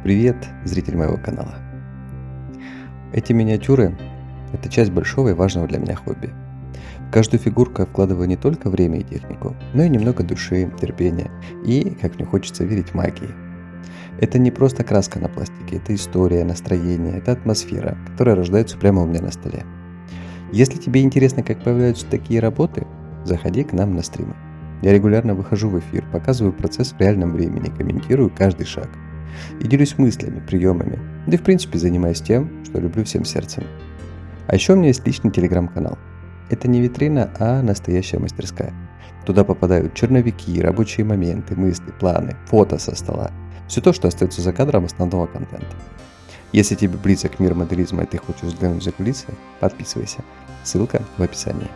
Привет, зритель моего канала. Эти миниатюры– это часть большого и важного для меня хобби. В каждую фигурку я вкладываю не только время и технику, но и немного души, терпения и, как мне хочется верить, магии. Это не просто краска на пластике, это история, настроение, это атмосфера, которая рождается прямо у меня на столе. Если тебе интересно, как появляются такие работы, заходи к нам на стримы. Я регулярно выхожу в эфир, показываю процесс в реальном времени, комментирую каждый шаг. И делюсь мыслями, приемами, да и в принципе занимаюсь тем, что люблю всем сердцем. А еще у меня есть личный телеграм-канал. Это не витрина, а настоящая мастерская. Туда попадают черновики, рабочие моменты, мысли, планы, фото со стола. Все то, что остается за кадром основного контента. Если тебе близок мир моделизма и ты хочешь взглянуть за кулисы, подписывайся. Ссылка в описании.